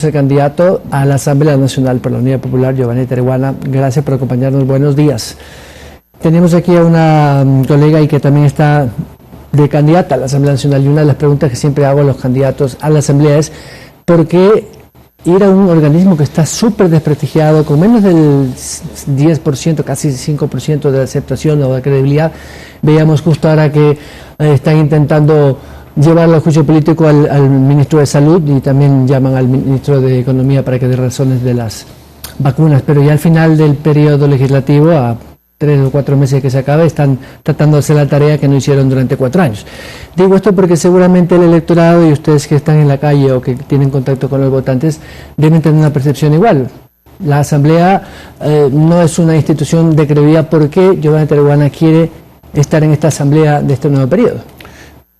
El candidato a la Asamblea Nacional por la Unidad Popular, Giovanni Tereguana. Gracias por acompañarnos. Buenos días. Tenemos aquí a una colega y que también está de candidata a la Asamblea Nacional, y una de las preguntas que siempre hago a los candidatos a la Asamblea es ¿por qué ir a un organismo que está súper desprestigiado, con menos del 10%, casi 5% de aceptación o de credibilidad? Veíamos justo ahora que están intentando llevar el juicio político al ministro de Salud, y también llaman al ministro de Economía para que dé razones de las vacunas, pero ya al final del periodo legislativo, a 3 o 4 meses que se acabe, están tratando de hacer la tarea que no hicieron durante 4 años. Digo esto porque seguramente el electorado y ustedes que están en la calle o que tienen contacto con los votantes deben tener una percepción igual. La Asamblea no es una institución de credibilidad. ¿Por qué Giovanni Tereguana quiere estar en esta Asamblea de este nuevo periodo?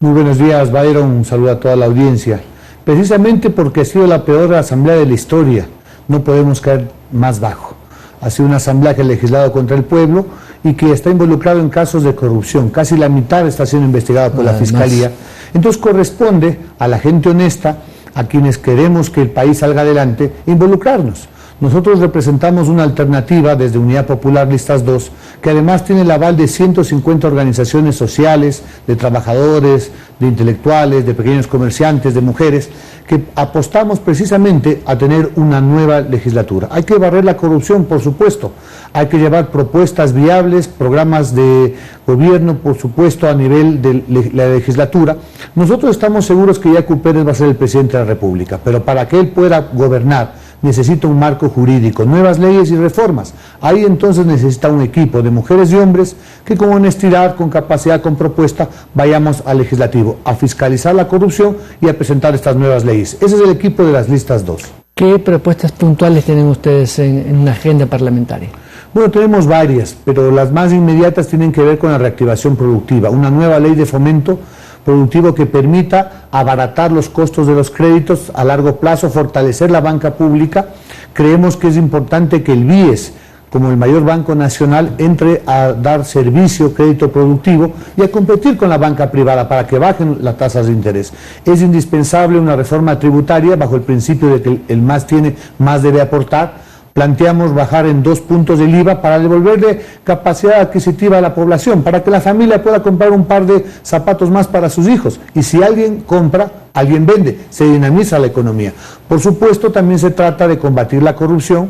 Muy buenos días, Byron. Un saludo a toda la audiencia. Precisamente porque ha sido la peor asamblea de la historia, no podemos caer más bajo. Ha sido una asamblea que ha legislado contra el pueblo y que está involucrado en casos de corrupción. Casi la mitad está siendo investigada por la Fiscalía. Entonces corresponde a la gente honesta, a quienes queremos que el país salga adelante, involucrarnos. Nosotros representamos una alternativa desde Unidad Popular Listas 2, que además tiene el aval de 150 organizaciones sociales, de trabajadores, de intelectuales, de pequeños comerciantes, de mujeres, que apostamos precisamente a tener una nueva legislatura. Hay que barrer la corrupción, por supuesto. Hay que llevar propuestas viables, programas de gobierno, por supuesto, a nivel de la legislatura. Nosotros estamos seguros que Yacu Pérez va a ser el presidente de la República, pero para que él pueda gobernar, necesita un marco jurídico, nuevas leyes y reformas. Ahí entonces necesita un equipo de mujeres y hombres que con honestidad, con capacidad, con propuesta, vayamos al legislativo, a fiscalizar la corrupción y a presentar estas nuevas leyes. Ese es el equipo de las listas 2. ¿Qué propuestas puntuales tienen ustedes en una agenda parlamentaria? Bueno, tenemos varias, pero las más inmediatas tienen que ver con la reactivación productiva, una nueva ley de fomento productivo que permita abaratar los costos de los créditos a largo plazo, fortalecer la banca pública. Creemos que es importante que el BIES, como el mayor banco nacional, entre a dar servicio, crédito productivo y a competir con la banca privada para que bajen las tasas de interés. Es indispensable una reforma tributaria bajo el principio de que el más tiene, más debe aportar. Planteamos bajar en 2 puntos del IVA para devolverle capacidad adquisitiva a la población, para que la familia pueda comprar un par de zapatos más para sus hijos. Y si alguien compra, alguien vende, se dinamiza la economía. Por supuesto, también se trata de combatir la corrupción.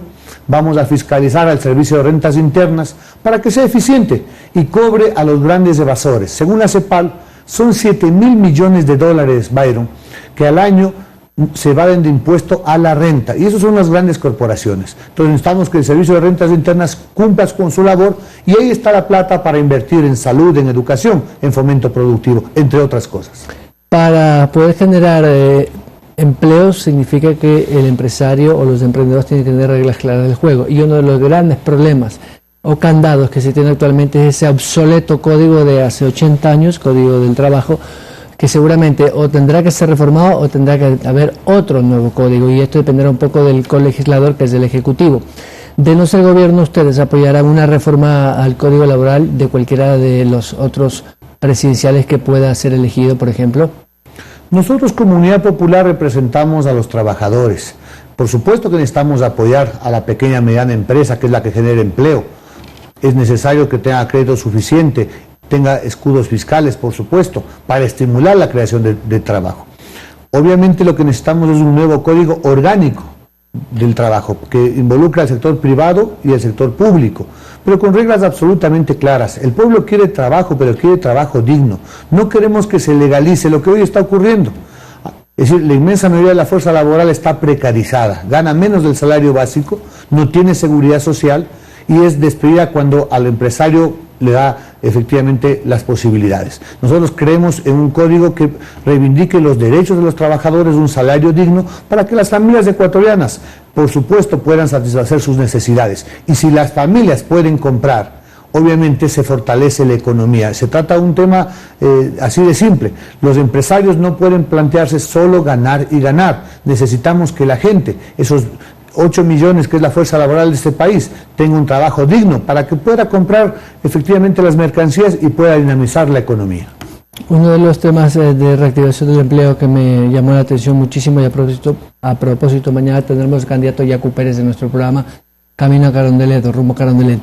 Vamos a fiscalizar al Servicio de Rentas Internas para que sea eficiente y cobre a los grandes evasores. Según la CEPAL, son 7.000 millones de dólares, Byron, que al año se evaden de impuesto a la renta, y eso son las grandes corporaciones. Entonces necesitamos que el Servicio de Rentas Internas cumpla con su labor, y ahí está la plata para invertir en salud, en educación, en fomento productivo, entre otras cosas. Para poder generar empleos significa que el empresario o los emprendedores tienen que tener reglas claras del juego, y uno de los grandes problemas o candados que se tiene actualmente es ese obsoleto código de hace 80 años, Código del Trabajo, que seguramente o tendrá que ser reformado o tendrá que haber otro nuevo código, y esto dependerá un poco del colegislador, que es el Ejecutivo. De no ser gobierno, ¿ustedes apoyarán una reforma al Código Laboral de cualquiera de los otros presidenciales que pueda ser elegido, por ejemplo? Nosotros como Unidad Popular representamos a los trabajadores. Por supuesto que necesitamos apoyar a la pequeña y mediana empresa, que es la que genera empleo. Es necesario que tenga crédito suficiente, tenga escudos fiscales, por supuesto, para estimular la creación de trabajo. Obviamente lo que necesitamos es un nuevo código orgánico del trabajo, que involucra al sector privado y al sector público, pero con reglas absolutamente claras. El pueblo quiere trabajo, pero quiere trabajo digno. No queremos que se legalice lo que hoy está ocurriendo. Es decir, la inmensa mayoría de la fuerza laboral está precarizada, gana menos del salario básico, no tiene seguridad social y es despedida cuando al empresario le da efectivamente las posibilidades. Nosotros creemos en un código que reivindique los derechos de los trabajadores, un salario digno, para que las familias ecuatorianas, por supuesto, puedan satisfacer sus necesidades. Y si las familias pueden comprar, obviamente se fortalece la economía. Se trata de un tema así de simple. Los empresarios no pueden plantearse solo ganar y ganar. Necesitamos que la gente, esos 8 millones, que es la fuerza laboral de este país, tenga un trabajo digno para que pueda comprar efectivamente las mercancías y pueda dinamizar la economía. Uno de los temas de reactivación del empleo que me llamó la atención muchísimo, y a propósito mañana tendremos al candidato Yacu Pérez de nuestro programa Camino a Carondelet o Rumbo a Carondelet,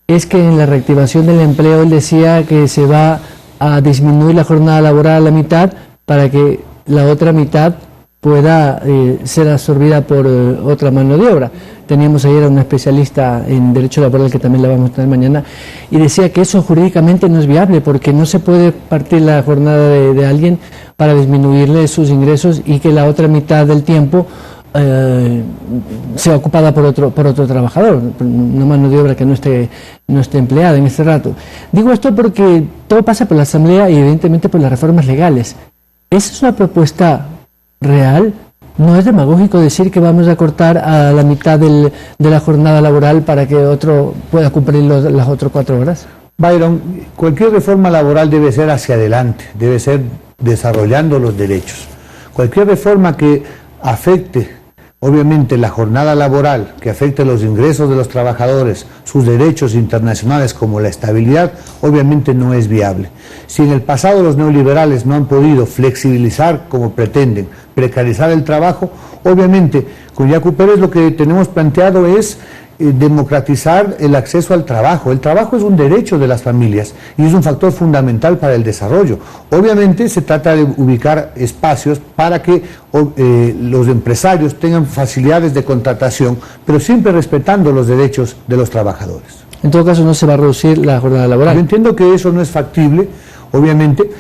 es que en la reactivación del empleo él decía que se va a disminuir la jornada laboral a la mitad para que la otra mitad pueda ser absorbida por otra mano de obra. Teníamos ayer a una especialista en derecho laboral que también la vamos a tener mañana y decía que eso jurídicamente no es viable porque no se puede partir la jornada de alguien para disminuirle sus ingresos y que la otra mitad del tiempo sea ocupada por otro trabajador, una mano de obra que no esté empleada en este rato. Digo esto porque todo pasa por la Asamblea y evidentemente por las reformas legales. ¿Esa es una propuesta real? ¿No es demagógico decir que vamos a cortar a la mitad de la jornada laboral para que otro pueda cumplir las otras 4 horas? Byron, cualquier reforma laboral debe ser hacia adelante, debe ser desarrollando los derechos. Cualquier reforma que afecte obviamente la jornada laboral, que afecte los ingresos de los trabajadores, sus derechos internacionales como la estabilidad, obviamente no es viable. Si en el pasado los neoliberales no han podido flexibilizar como pretenden, precarizar el trabajo, obviamente con Yacu Pérez lo que tenemos planteado es democratizar el acceso al trabajo. El trabajo es un derecho de las familias y es un factor fundamental para el desarrollo. Obviamente se trata de ubicar espacios para que los empresarios tengan facilidades de contratación, pero siempre respetando los derechos de los trabajadores. En todo caso no se va a reducir la jornada laboral. Yo entiendo que eso no es factible, obviamente.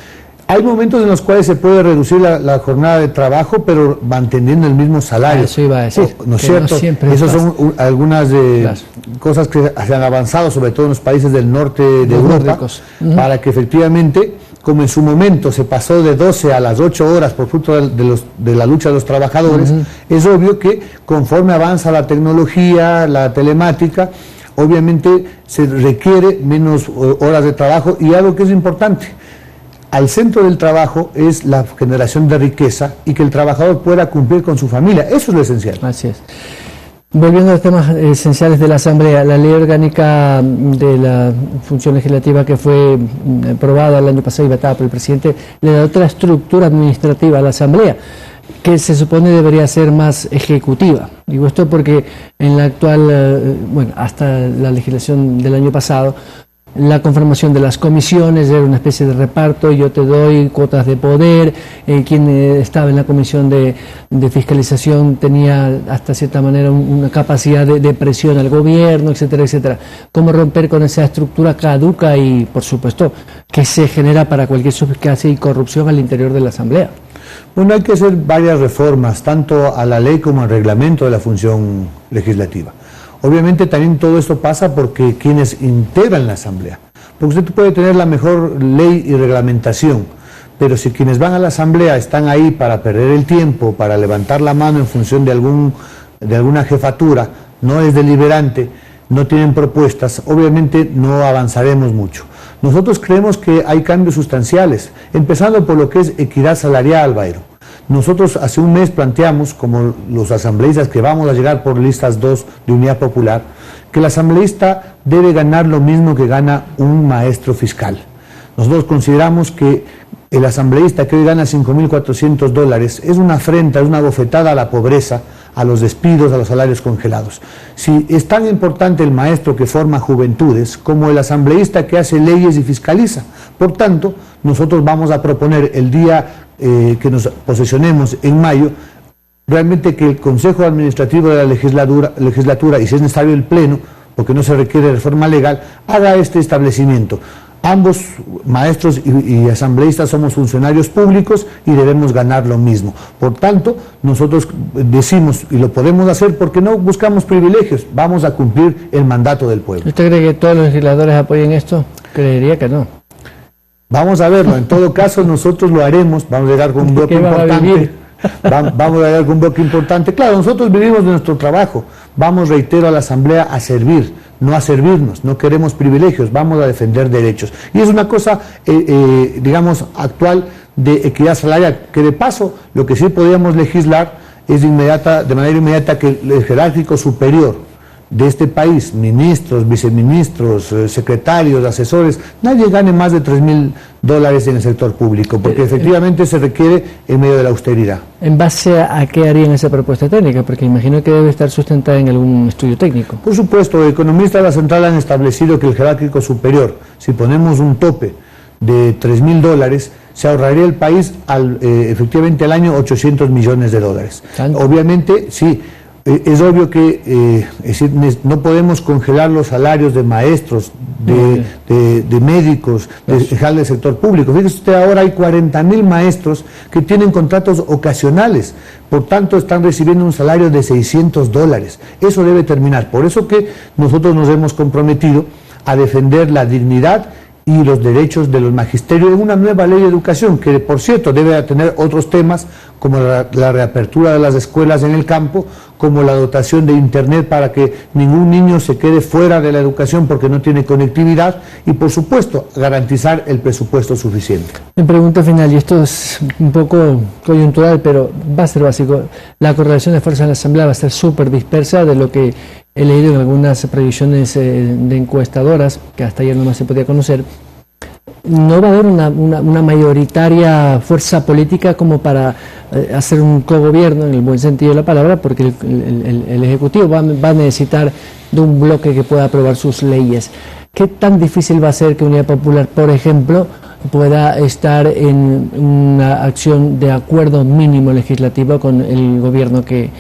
Hay momentos en los cuales se puede reducir la jornada de trabajo, pero manteniendo el mismo salario. Eso iba a decir. ¿No es cierto? Esas son algunas cosas que se han avanzado, sobre todo en los países del norte de Europa, para que efectivamente, como en su momento se pasó de 12 a las 8 horas por fruto de la lucha de los trabajadores, es obvio que conforme avanza la tecnología, la telemática, obviamente se requiere menos horas de trabajo y algo que es importante. Al centro del trabajo es la generación de riqueza y que el trabajador pueda cumplir con su familia. Eso es lo esencial. Así es. Volviendo a los temas esenciales de la Asamblea, la ley orgánica de la función legislativa que fue aprobada el año pasado y vetada por el presidente le da otra estructura administrativa a la Asamblea, que se supone debería ser más ejecutiva. Digo esto porque en la actual, hasta la legislación del año pasado, la conformación de las comisiones era una especie de reparto, yo te doy cuotas de poder, quien estaba en la comisión de fiscalización tenía hasta cierta manera una capacidad de presión al gobierno, etcétera, etcétera. ¿Cómo romper con esa estructura caduca y, por supuesto, que se genera para cualquier suspicacia y corrupción al interior de la Asamblea? Bueno, hay que hacer varias reformas, tanto a la ley como al reglamento de la función legislativa. Obviamente también todo esto pasa porque quienes integran la Asamblea, porque usted puede tener la mejor ley y reglamentación, pero si quienes van a la Asamblea están ahí para perder el tiempo, para levantar la mano en función de alguna jefatura, no es deliberante, no tienen propuestas, obviamente no avanzaremos mucho. Nosotros creemos que hay cambios sustanciales, empezando por lo que es equidad salarial, Byron. Nosotros hace un mes planteamos, como los asambleístas que vamos a llegar por listas 2 de Unidad Popular, que el asambleísta debe ganar lo mismo que gana un maestro fiscal. Nosotros consideramos que el asambleísta que hoy gana $5.400 es una afrenta, es una bofetada a la pobreza, a los despidos, a los salarios congelados. Si es tan importante el maestro que forma juventudes como el asambleísta que hace leyes y fiscaliza. Por tanto, nosotros vamos a proponer el día que nos posesionemos en mayo, realmente que el Consejo Administrativo de la legislatura, y si es necesario el Pleno, porque no se requiere reforma legal, haga este establecimiento. Ambos, maestros y asambleístas, somos funcionarios públicos y debemos ganar lo mismo. Por tanto, nosotros decimos, y lo podemos hacer porque no buscamos privilegios, vamos a cumplir el mandato del pueblo. ¿Usted cree que todos los legisladores apoyen esto? Creería que no. Vamos a verlo, en todo caso nosotros lo haremos, vamos a llegar con un bloque importante. Vamos a llegar con un bloque importante. Claro, nosotros vivimos de nuestro trabajo, vamos, reitero, a la Asamblea a servir, no a servirnos, no queremos privilegios, vamos a defender derechos. Y es una cosa, digamos, actual de equidad salarial, que de paso lo que sí podríamos legislar es de manera inmediata que el jerárquico superior de este país, ministros, viceministros, secretarios, asesores, nadie gane más de $3.000 en el sector público, porque efectivamente se requiere en medio de la austeridad. ¿En base a qué harían esa propuesta técnica? Porque imagino que debe estar sustentada en algún estudio técnico. Por supuesto, economistas de la central han establecido que el jerárquico superior, si ponemos un tope de $3.000, se ahorraría el país efectivamente al año $800 millones. ¿Tanto? Obviamente, sí. Es obvio que no podemos congelar los salarios de maestros, de médicos, del sector público. Fíjese usted, ahora hay 40.000 maestros que tienen contratos ocasionales, por tanto están recibiendo un salario de $600. Eso debe terminar. Por eso que nosotros nos hemos comprometido a defender la dignidad y los derechos de los magisterios en una nueva ley de educación, que por cierto debe tener otros temas como la reapertura de las escuelas en el campo, como la dotación de internet para que ningún niño se quede fuera de la educación porque no tiene conectividad y por supuesto garantizar el presupuesto suficiente. Mi pregunta final, y esto es un poco coyuntural, pero va a ser básico, la correlación de fuerzas en la Asamblea va a ser súper dispersa de lo que he leído en algunas previsiones de encuestadoras, que hasta ayer nomás se podía conocer. No va a haber una mayoritaria fuerza política como para hacer un cogobierno en el buen sentido de la palabra, porque el Ejecutivo va a necesitar de un bloque que pueda aprobar sus leyes. ¿Qué tan difícil va a ser que Unidad Popular, por ejemplo, pueda estar en una acción de acuerdo mínimo legislativo con el gobierno que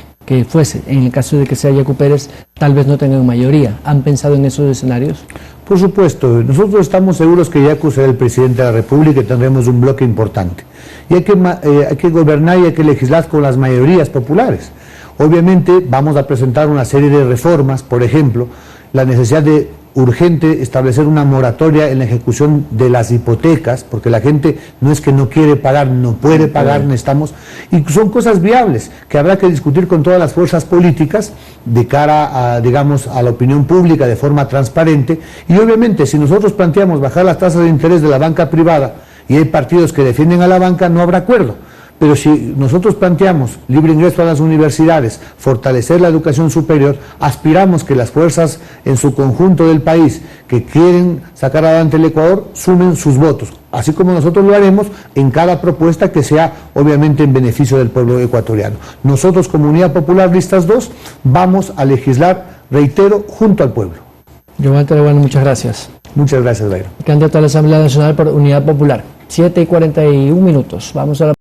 fuese? En el caso de que sea Yacu Pérez, tal vez no tengan mayoría. ¿Han pensado en esos escenarios? Por supuesto, nosotros estamos seguros que Yacu será el presidente de la República y tendremos un bloque importante. Y hay que gobernar y hay que legislar con las mayorías populares. Obviamente vamos a presentar una serie de reformas, por ejemplo, la necesidad de urgente establecer una moratoria en la ejecución de las hipotecas, porque la gente no es que no quiere pagar, no puede pagar, necesitamos, y son cosas viables que habrá que discutir con todas las fuerzas políticas de cara a, digamos, a la opinión pública de forma transparente, y obviamente si nosotros planteamos bajar las tasas de interés de la banca privada y hay partidos que defienden a la banca, no habrá acuerdo. Pero si nosotros planteamos libre ingreso a las universidades, fortalecer la educación superior, aspiramos que las fuerzas en su conjunto del país que quieren sacar adelante el Ecuador sumen sus votos, así como nosotros lo haremos en cada propuesta que sea obviamente en beneficio del pueblo ecuatoriano. Nosotros como Unidad Popular Listas 2 vamos a legislar, reitero, junto al pueblo. Giovanni Tereguana, muchas gracias. Muchas gracias, Dairo. Candidato a la Asamblea Nacional por Unidad Popular. 7:41. Vamos a la